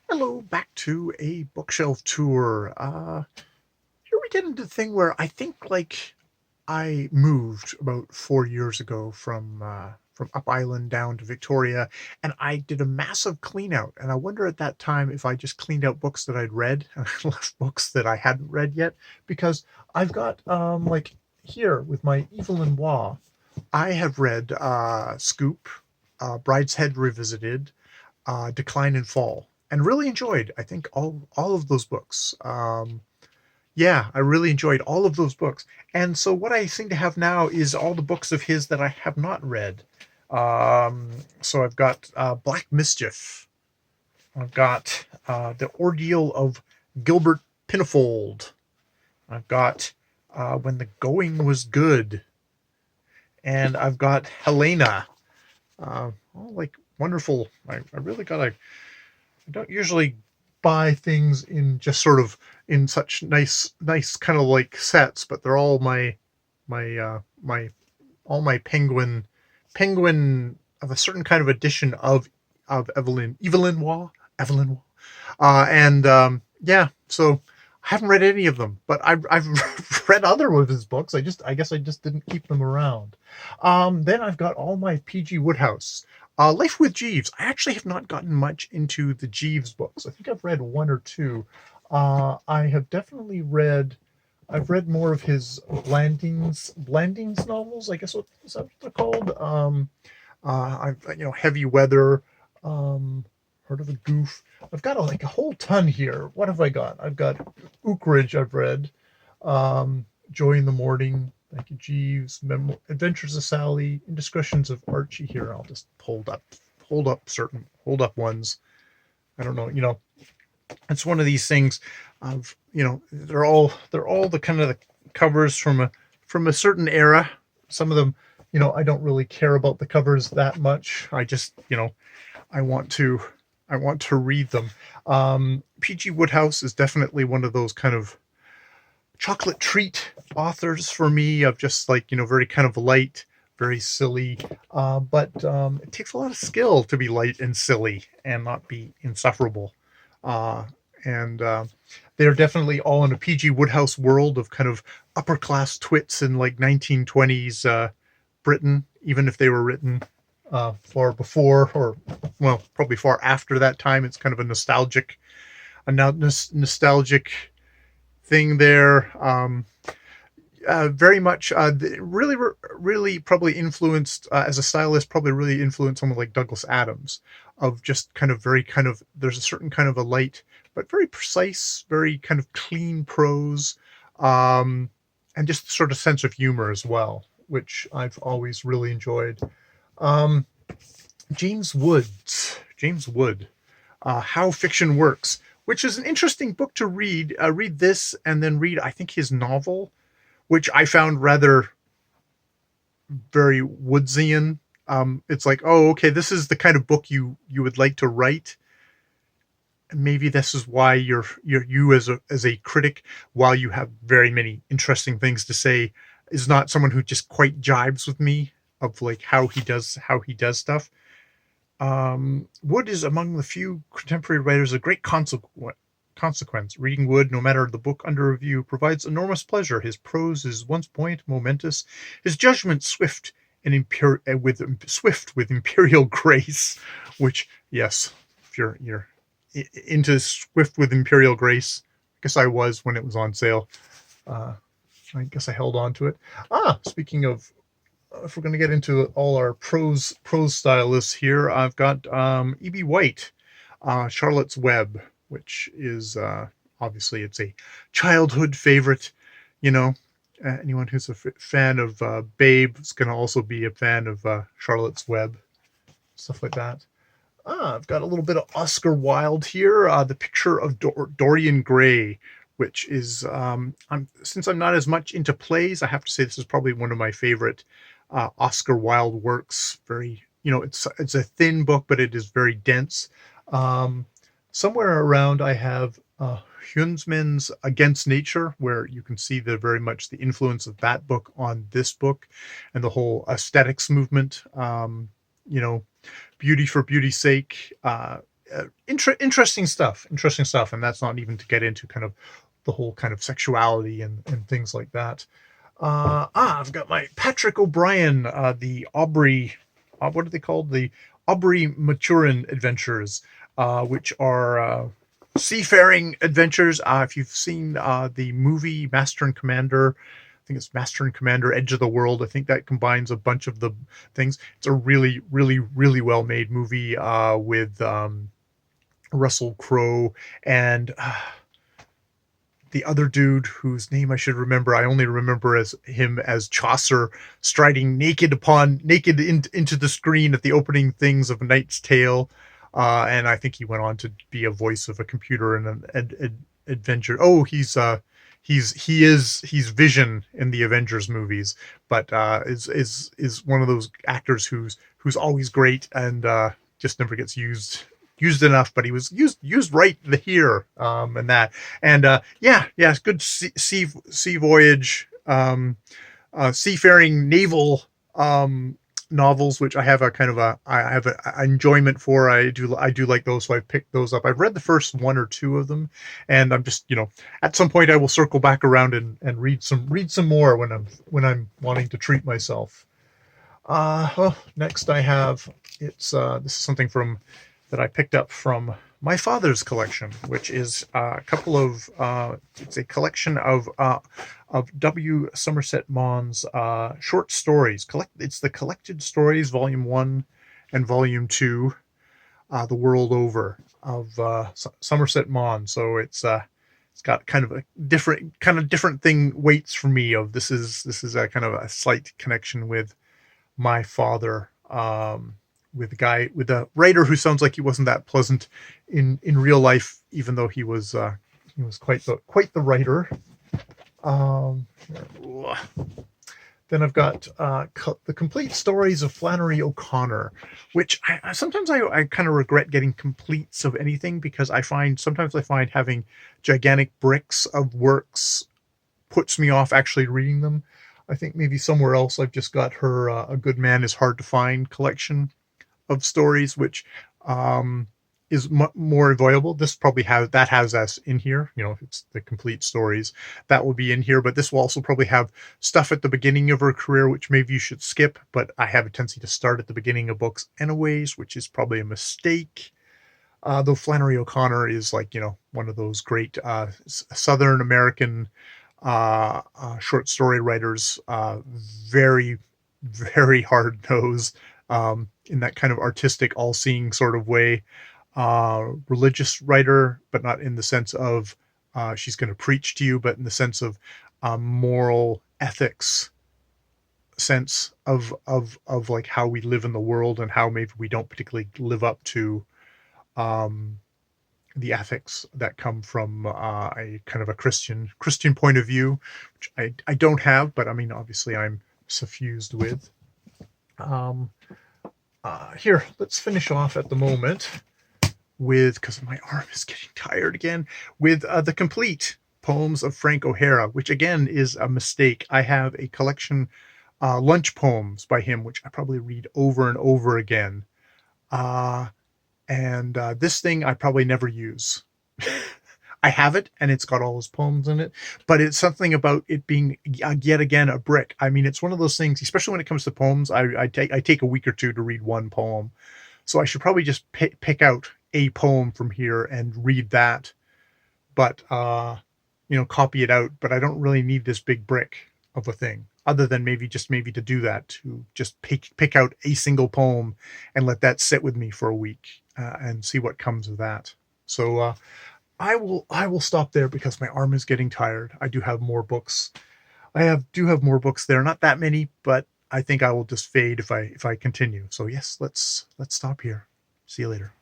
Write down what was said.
Hello, back to a bookshelf tour. Here we get into the thing where I think I moved about 4 years ago from Up Island down to Victoria, and I did a massive clean out. And I wonder at that time if I just cleaned out books that I'd read and I left books that I hadn't read yet, because I've got like here with my Evelyn Waugh, I have read Scoop, Brideshead Revisited, Decline and Fall, and really enjoyed. I think all of those books. Yeah, I really enjoyed all of those books. And so what I seem to have now is all the books of his that I have not read. Um, so I've got Black Mischief. I've got The Ordeal of Gilbert Pinfold. I've got When the Going Was Good, and I've got Helena. All like wonderful. I really got a I don't usually buy things in just sort of in such nice kind of like sets, but they're all my all my penguin of a certain kind of edition of Evelyn Waugh, Evelyn Waugh, and yeah. So I haven't read any of them, but I've read other of his books. I guess I just didn't keep them around. Then I've got all my PG Woodhouse. Life with Jeeves. I actually have not gotten much into the Jeeves books. I think I've read one or two. I have definitely read. I've read more of his Blandings novels. I guess what is that what they're called? I've Heavy Weather. Heard of a Goof. I've got a whole ton here. What have I got? I've got Oakridge. I've read. Joy in the Morning. Thank you, Jeeves. Adventures of Sally. Indiscretions of Archie. Here, I'll just hold up ones. I don't know. It's one of these things of they're all the kind of the covers from a certain era. Some of them, I don't really care about the covers that much. I just, I want to I want to read them. PG Woodhouse is definitely one of those kind of chocolate treat authors for me, of just very kind of light, very silly, but it takes a lot of skill to be light and silly and not be insufferable. uh, and they're definitely all in a PG Woodhouse world of kind of upper class twits in like 1920s Britain, even if they were written far before, or well, probably far after that time. It's kind of a nostalgic thing there. Very much, really probably influenced, as a stylist, probably really influenced someone like Douglas Adams, of just kind of very kind of, there's a certain kind of a light, but very precise, very kind of clean prose, um, and just sort of sense of humor as well, which I've always really enjoyed. Um, James Wood, How Fiction Works, which is an interesting book to read. Read this and then read, I think, his novel, which I found rather very Woodsian. It's like, oh, okay, this is the kind of book you would like to write. Maybe this is why you as a critic, while you have very many interesting things to say, is not someone who just quite jives with me, of like how he does stuff. Wood is among the few contemporary writers of great consequence. Reading Wood, no matter the book under review, provides enormous pleasure. His prose is once buoyant, momentous, his judgment swift with imperial grace. Which, yes, if you're into Swift with Imperial Grace, I guess I was when it was on sale. Uh, I guess I held on to it. Speaking of, if we're going to get into all our prose stylists here, I've got E.B. White, Charlotte's Web, which is obviously it's a childhood favorite. You know, anyone who's a fan of Babe is going to also be a fan of Charlotte's Web, stuff like that. I've got a little bit of Oscar Wilde here. The Picture of Dorian Gray, which is, since I'm not as much into plays, I have to say this is probably one of my favorite Oscar Wilde works. Very, it's a thin book, but it is very dense. Um, Somewhere around, I have Huntsman's Against Nature, where you can see the very much the influence of that book on this book, and the whole aesthetics movement. You know, beauty for beauty's sake. interesting stuff, and that's not even to get into kind of the whole kind of sexuality and things like that. I've got my Patrick O'Brien, the Aubrey, what are they called? The Aubrey Maturin Adventures, which are seafaring adventures. If you've seen the movie Master and Commander, I think it's Master and Commander Edge of the World. I think that combines a bunch of the things. It's a really, really, really well made movie with Russell Crowe and the other dude whose name I should remember. I only remember as him as Chaucer striding naked into the screen at the opening things of A Knight's Tale. And I think he went on to be a voice of a computer in an adventure. Oh, he's Vision in the Avengers movies, but is one of those actors who's always great and just never gets used enough, but he was used right here, and that, and yeah, it's good sea voyage, seafaring naval novels, which I have a kind of I have an enjoyment for. I do like those, so I picked those up. I've read the first one or two of them, and I'm just, at some point I will circle back around and read some more when I'm wanting to treat myself. Next I have, this is something that I picked up from my father's collection, which is a couple of it's a collection of W. Somerset Maugham's short stories. It's the Collected Stories, Volume 1 and Volume 2, the world over, of Somerset Maugham. So it's got kind of a different thing waits for me. Of this is a kind of a slight connection with my father. With a writer who sounds like he wasn't that pleasant in real life, even though he was quite the writer. Then I've got the complete stories of Flannery O'Connor, which sometimes I kind of regret getting completes of anything, because sometimes I find having gigantic bricks of works puts me off actually reading them. I think maybe somewhere else I've just got her A Good Man Is Hard to Find collection of stories, which is more enjoyable. This probably has us in here. If it's the complete stories, that will be in here. But this will also probably have stuff at the beginning of her career, which maybe you should skip. But I have a tendency to start at the beginning of books anyways, which is probably a mistake. Though Flannery O'Connor is one of those great Southern American short story writers, very, very hard nosed, in that kind of artistic, all-seeing sort of way. Religious writer, but not in the sense of she's going to preach to you, but in the sense of moral ethics sense of like how we live in the world, and how maybe we don't particularly live up to the ethics that come from a kind of a Christian point of view, which I don't have, but I mean, obviously I'm suffused with. Here, let's finish off at the moment with, because my arm is getting tired again, with the complete poems of Frank O'Hara, which again is a mistake. I have a collection, lunch poems by him, which I probably read over and over again. And this thing I probably never use. I have it, and it's got all his poems in it, but it's something about it being yet again a brick. I mean, it's one of those things, especially when it comes to poems. I take a week or two to read one poem, so I should probably just pick out a poem from here and read that, but copy it out. But I don't really need this big brick of a thing, other than maybe to do that, to just pick out a single poem and let that sit with me for a week, and see what comes of that. So I will stop there, because my arm is getting tired. I do have more books. Do have more books there. Not that many, but I think I will just fade if I continue. So yes, let's stop here. See you later.